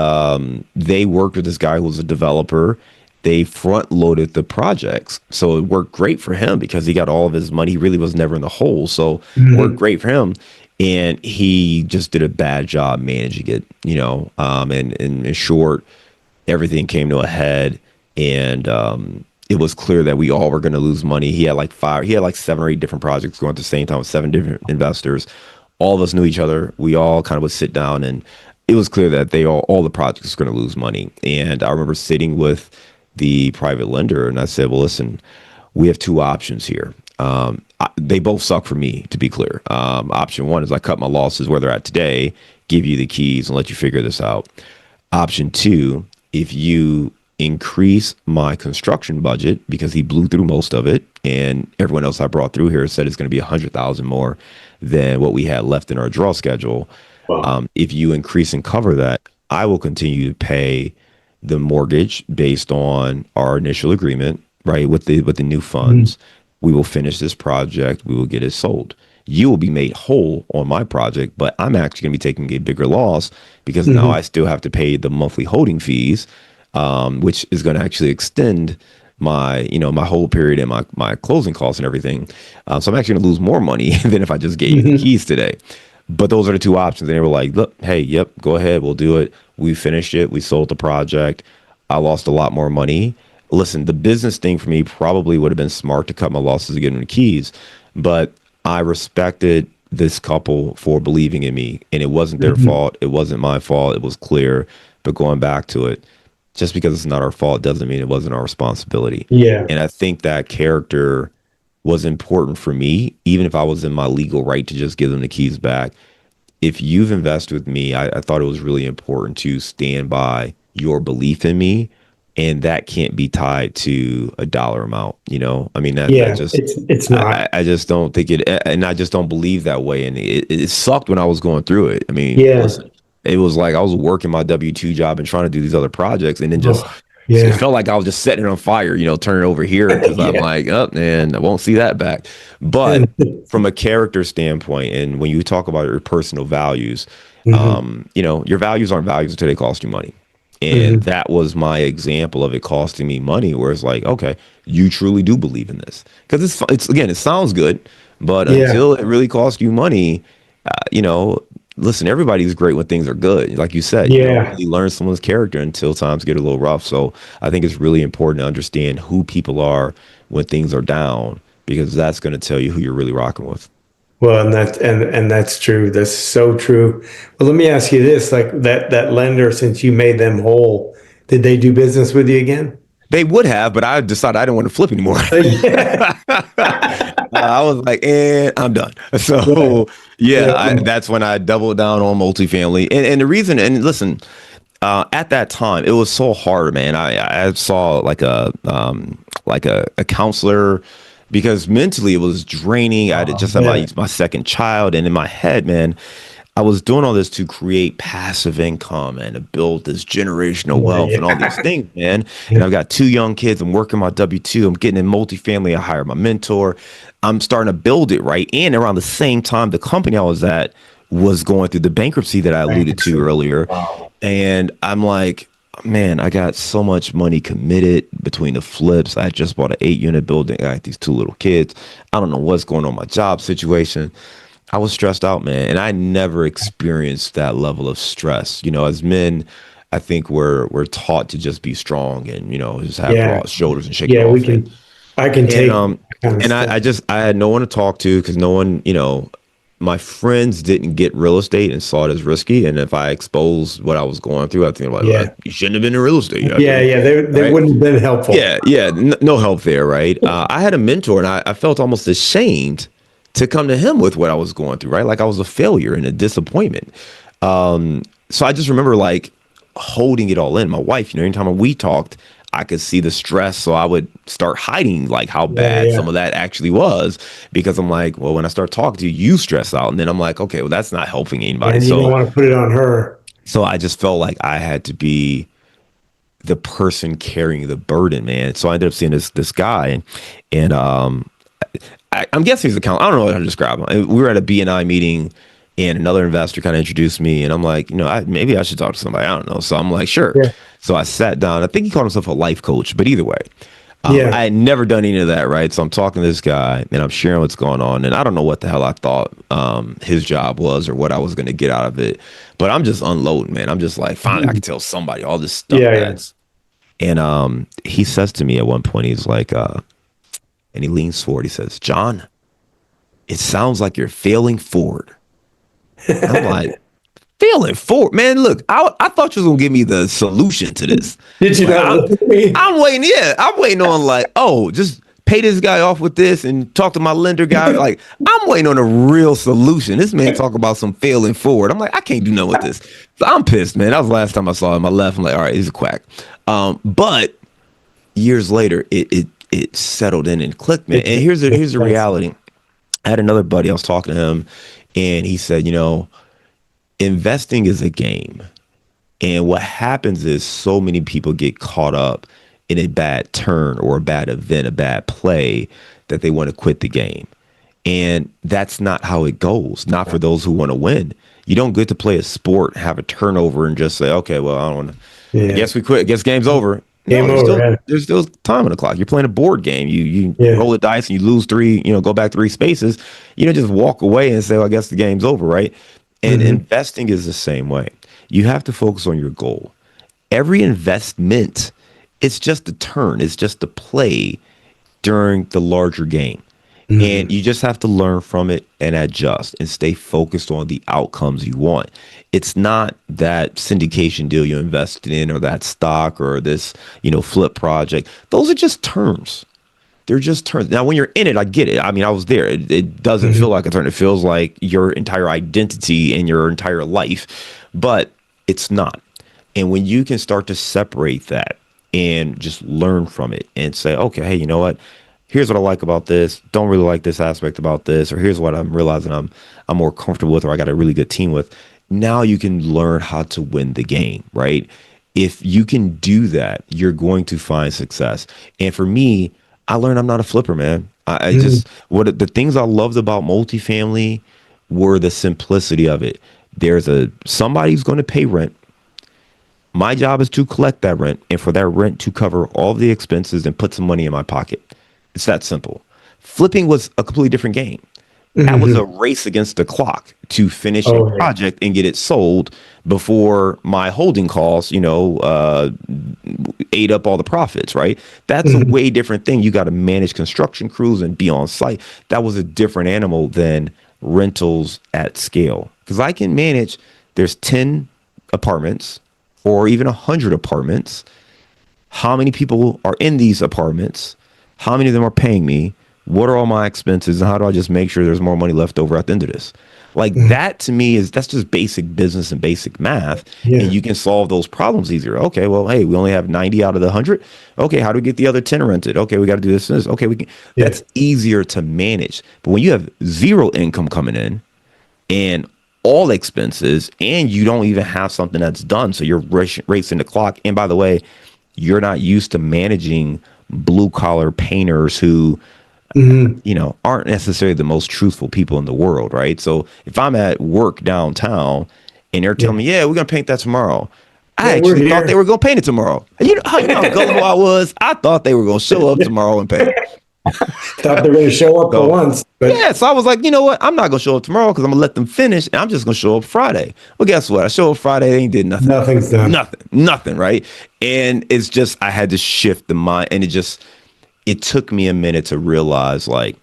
Speaker 1: they worked with this guy who was a developer. They front loaded the projects. So it worked great for him because he got all of his money. He really was never in the hole. So it worked great for him. And he just did a bad job managing it, and in short, everything came to a head. And it was clear that we all were going to lose money. He had like 7 or 8 different projects going at the same time with 7 different investors. All of us knew each other. We all kind of would sit down, and it was clear that all the projects were going to lose money. And I remember sitting with the private lender, and I said, well, listen, we have 2 options here. They both suck for me, to be clear. Option 1 is I cut my losses where they're at today, give you the keys, and let you figure this out. Option 2, if you increase my construction budget, because he blew through most of it, and everyone else I brought through here said it's going to be $100,000 more than what we had left in our draw schedule. Wow. If you increase and cover that, I will continue to pay the mortgage based on our initial agreement, right? With the new funds, we will finish this project. We will get it sold. You will be made whole on my project, but I'm actually going to be taking a bigger loss because now I still have to pay the monthly holding fees, which is going to actually extend my whole period and my closing costs and everything. So I'm actually going to lose more money than if I just gave you the keys today. But those are the 2 options. And they were like, look, hey, yep, go ahead. We'll do it. We finished it. We sold the project. I lost a lot more money. Listen, the business thing for me probably would have been smart to cut my losses and get them the keys. But I respected this couple for believing in me. And it wasn't their fault. It wasn't my fault. It was clear. But going back to it, just because it's not our fault doesn't mean it wasn't our responsibility.
Speaker 2: Yeah.
Speaker 1: And I think that character was important for me, even if I was in my legal right to just give them the keys back. If you've invested with me, I thought it was really important to stand by your belief in me, and that can't be tied to a dollar amount. I mean, that just
Speaker 2: it's not.
Speaker 1: I just don't think it, and I just don't believe that way. And it sucked when I was going through it. I mean, listen, it was like I was working my W-2 job and trying to do these other projects, and then just. It felt like I was just setting it on fire, turning it over here because I'm like, oh, man, I won't see that back. But from a character standpoint, and when you talk about your personal values, your values aren't values until they cost you money. And that was my example of it costing me money, where it's like, okay, you truly do believe in this. Because it's again, it sounds good, but until it really costs you money, listen, everybody's great when things are good. Like you said, you don't really learn someone's character until times get a little rough. So I think it's really important to understand who people are when things are down, because that's going to tell you who you're really rocking with.
Speaker 2: Well, and that's true. That's so true. Well, let me ask you this: like that lender, since you made them whole, did they do business with you again?
Speaker 1: They would have, but I decided I didn't want to flip anymore. I was like, I'm done. So that's when I doubled down on multifamily. And the reason, and listen, at that time, it was so hard, man. I saw like a counselor, because mentally it was draining. I had just had my second child, and in my head, man, I was doing all this to create passive income and to build this generational wealth and all these things, man. And I've got 2 young kids. I'm working my W-2. I'm getting in multifamily. I hired my mentor. I'm starting to build it, right? And around the same time, the company I was at was going through the bankruptcy that I alluded to earlier. Wow. And I'm like, man, I got so much money committed between the flips. I just bought an 8-unit building. I got these 2 little kids. I don't know what's going on in my job situation. I was stressed out, man. And I never experienced that level of stress. As men, I think we're taught to just be strong and, just have broad shoulders and shake it off.
Speaker 2: I can take
Speaker 1: and I had no one to talk to, because no one, my friends didn't get real estate and saw it as risky. And if I exposed what I was going through, I think like, you shouldn't have been in real estate.
Speaker 2: They wouldn't have been helpful.
Speaker 1: No help there, right? I had a mentor, and I felt almost ashamed to come to him with what I was going through, right? Like I was a failure and a disappointment. So I just remember like holding it all in. My wife, anytime we talked, I could see the stress. So I would start hiding like how bad some of that actually was, because I'm like, well, when I start talking to you, you stress out. And then I'm like, okay, well, that's not helping anybody.
Speaker 2: And you don't want to put it on her.
Speaker 1: So I just felt like I had to be the person carrying the burden, man. So I ended up seeing this guy, and I'm guessing he's a accountant. I don't know how to describe him. We were at a BNI meeting, and another investor kind of introduced me, and I'm like, maybe I should talk to somebody. I don't know. So I'm like, sure. Yeah. So I sat down. I think he called himself a life coach, but either way, I had never done any of that, right? So I'm talking to this guy, and I'm sharing what's going on, and I don't know what the hell I thought his job was or what I was going to get out of it, but I'm just unloading, man. I'm just like, finally, I can tell somebody all this stuff. And he says to me at one point, he's like, and he leans forward. He says, John, it sounds like you're failing forward. I'm like, failing forward? Man, look, I thought you was going to give me the solution to this.
Speaker 2: Did you not look at me?
Speaker 1: I'm waiting on like, oh, just pay this guy off with this and talk to my lender guy. Like, I'm waiting on a real solution. This man talk about some failing forward. I'm like, I can't do nothing with this. So I'm pissed, man. That was the last time I saw him. I left. I'm like, all right, he's a quack. But years later, it settled in and clicked, man. And here's the reality. I had another buddy, I was talking to him, and he said, investing is a game. And what happens is so many people get caught up in a bad turn or a bad event, a bad play, that they want to quit the game. And that's not how it goes, not for those who want to win. You don't get to play a sport, have a turnover, and just say, okay, well, I don't want to. I guess we quit. I guess game's over. There's still time on the clock. You're playing a board game. You roll the dice and you lose 3, go back 3 spaces. You don't just walk away and say, well, I guess the game's over, right? And investing is the same way. You have to focus on your goal. Every investment, it's just a turn. It's just a play during the larger game. And you just have to learn from it and adjust and stay focused on the outcomes you want. It's not that syndication deal you invested in or that stock or this, flip project. Those are just terms. They're just turns. Now, when you're in it, I get it. I mean, I was there. It doesn't feel like a turn. It feels like your entire identity and your entire life, but it's not. And when you can start to separate that and just learn from it and say, okay, hey, you know what? Here's what I like about this. Don't really like this aspect about this. Or here's what I'm realizing I'm more comfortable with, or I got a really good team with. Now you can learn how to win the game, right? If you can do that, you're going to find success. And for me, I learned I'm not a flipper, man. I just, the things I loved about multifamily were the simplicity of it. There's somebody's going to pay rent. My job is to collect that rent, and for that rent to cover all the expenses and put some money in my pocket. It's that simple. Flipping was a completely different game. That was a race against the clock to finish a project and get it sold before my holding costs, ate up all the profits, right? That's a way different thing. You got to manage construction crews and be on site. That was a different animal than rentals at scale. Because I can manage, there's 10 apartments or even 100 apartments. How many people are in these apartments? How many of them are paying me? What are all my expenses? And how do I just make sure there's more money left over at the end of this? Like that to me that's just basic business and basic math. And you can solve those problems easier. Okay, well, hey, we only have 90 out of the 100. Okay, how do we get the other 10 rented? Okay, we got to do this and this. Okay, we can. That's easier to manage. But when you have zero income coming in and all expenses, and you don't even have something that's done, so you're racing the clock. And by the way, you're not used to managing blue collar painters who aren't necessarily the most truthful people in the world, right? So if I'm at work downtown and they're telling me, we're gonna paint that tomorrow, I actually thought they were gonna paint it tomorrow. And you know how gullible I was? I thought they were gonna show up tomorrow and paint.
Speaker 2: Thought they were gonna show up for once. But
Speaker 1: so I was like, you know what? I'm not gonna show up tomorrow because I'm gonna let them finish, and I'm just gonna show up Friday. Well, guess what? I show up Friday, they ain't did nothing.
Speaker 2: Nothing's done.
Speaker 1: Nothing, right? And it's just I had to shift the mind, and it took me a minute to realize, like,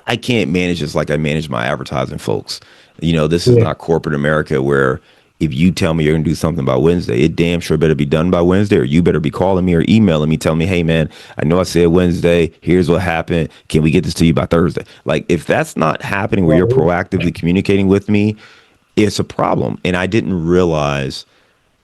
Speaker 1: I can't manage this like I manage my advertising folks. This is not corporate America where if you tell me you're going to do something by Wednesday, it damn sure better be done by Wednesday, or you better be calling me or emailing me, telling me, hey, man, I know I said Wednesday. Here's what happened. Can we get this to you by Thursday? Like, if that's not happening where you're proactively communicating with me, it's a problem. And I didn't realize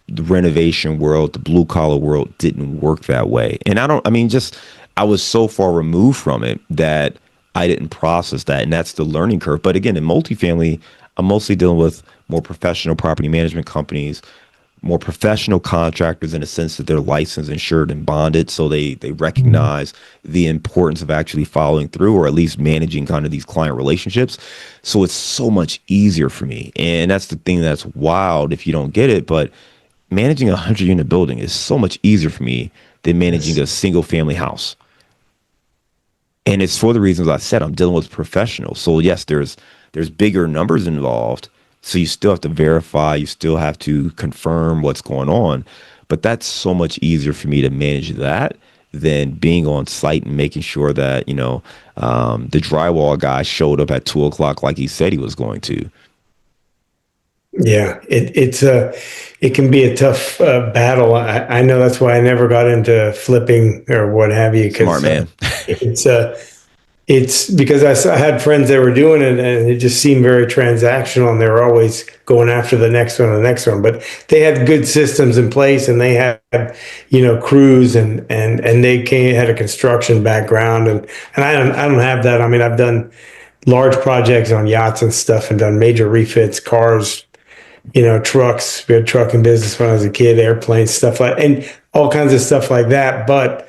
Speaker 1: the renovation world, the blue collar world didn't work that way. And I was so far removed from it that I didn't process that. And that's the learning curve. But again, in multifamily, I'm mostly dealing with more professional property management companies, more professional contractors in the sense that they're licensed, insured, and bonded. So they recognize the importance of actually following through, or at least managing kind of these client relationships. So it's so much easier for me. And that's the thing that's wild if you don't get it. But managing a 100-unit building is so much easier for me than managing a single family house. And it's for the reasons I said. I'm dealing with professionals. So yes, there's bigger numbers involved. So you still have to verify, you still have to confirm what's going on. But that's so much easier for me to manage that than being on site and making sure that, the drywall guy showed up at 2 o'clock like he said he was going to.
Speaker 2: Yeah, it can be a tough battle. I know that's why I never got into flipping or what have you.
Speaker 1: Smart man.
Speaker 2: It's it's because I had friends that were doing it, and it just seemed very transactional, and they were always going after the next one, But they had good systems in place, and they had, crews, and had a construction background, and I don't have that. I mean, I've done large projects on yachts and stuff, and done major refits, cars, trucks. We had trucking business when I was a kid, airplanes, stuff like, and all kinds of stuff like that. But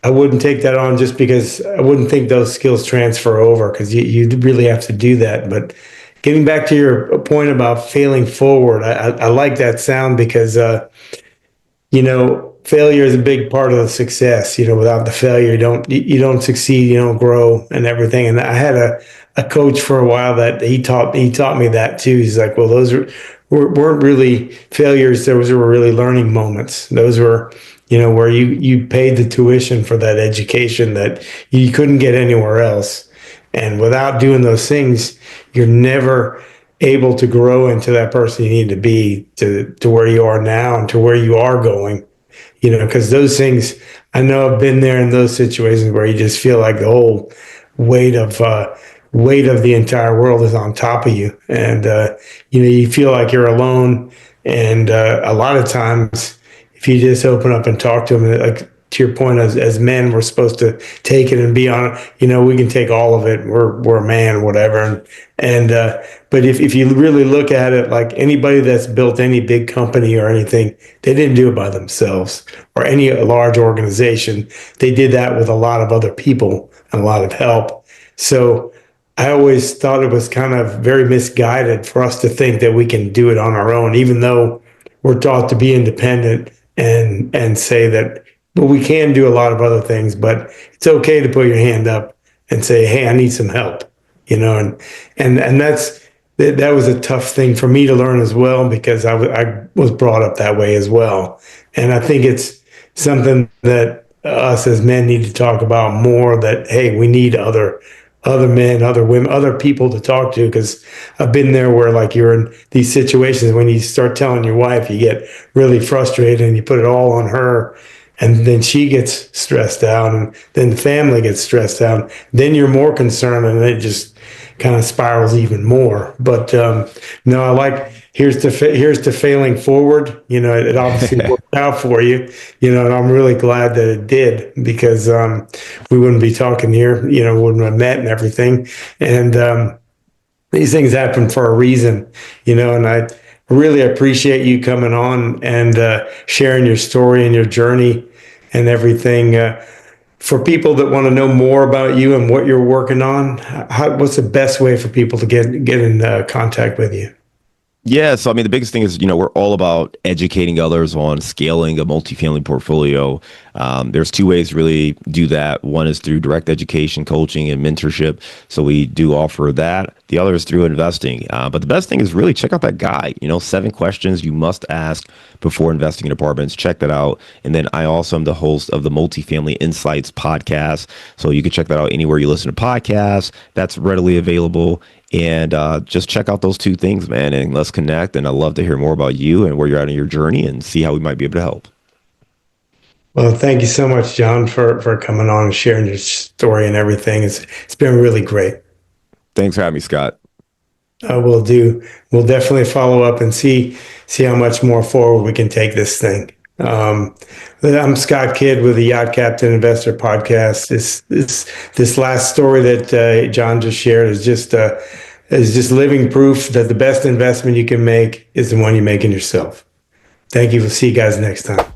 Speaker 2: I wouldn't take that on just because I wouldn't think those skills transfer over, because you really have to do that. But getting back to your point about failing forward, I like that sound because, failure is a big part of the success. Without the failure, you don't succeed, you don't grow and everything. And I had a coach for a while that he taught me that too. He's like, well, those weren't really failures. Those were really learning moments. Those were, where you paid the tuition for that education that you couldn't get anywhere else. And without doing those things, you're never able to grow into that person you need to be to where you are now and to where you are going. Because those things, I know I've been there in those situations where you just feel like the whole weight of the entire world is on top of you, and you feel like you're alone. And a lot of times, if you just open up and talk to them, like to your point, as men, we're supposed to take it and be on. We can take all of it. We're a man, whatever. But if you really look at it, like anybody that's built any big company or anything, they didn't do it by themselves, or any large organization. They did that with a lot of other people and a lot of help. So I always thought it was kind of very misguided for us to think that we can do it on our own, even though we're taught to be independent and say that, but we can do a lot of other things. But it's okay to put your hand up and say, hey, I need some help, and that was a tough thing for me to learn as well, because I was brought up that way as well. And I think it's something that us as men need to talk about more, that, hey, we need other men, other women, other people to talk to, because I've been there where, like, you're in these situations when you start telling your wife, you get really frustrated and you put it all on her, and then she gets stressed out, and then the family gets stressed out. Then you're more concerned, and it just kind of spirals even more. But no, I like, here's to failing forward. It obviously worked out for you. And I'm really glad that it did, because we wouldn't be talking here. Wouldn't have met and everything. And these things happen for a reason. And I really appreciate you coming on and sharing your story and your journey and everything. For people that want to know more about you and what you're working on, what's the best way for people to get in contact with you?
Speaker 1: Yeah, so the biggest thing is, we're all about educating others on scaling a multifamily portfolio. There's two ways to really do that. One is through direct education, coaching, and mentorship. So we do offer that. The other is through investing. But the best thing is really check out that guide. 7 questions you must ask before investing in apartments. Check that out. And then I also am the host of the Multifamily Insights Podcast. So you can check that out anywhere you listen to podcasts. That's readily available. And just check out those 2 things, man, and let's connect. And I'd love to hear more about you and where you're at in your journey and see how we might be able to help.
Speaker 2: Well, thank you so much, John, for coming on and sharing your story and everything. It's been really great.
Speaker 1: Thanks for having me, Scott.
Speaker 2: We'll do. We'll definitely follow up and see how much more forward we can take this thing. I'm Scott Kidd with the Yacht Captain Investor Podcast. This last story that John just shared is just living proof that the best investment you can make is the one you make in yourself. Thank you. We'll see you guys next time.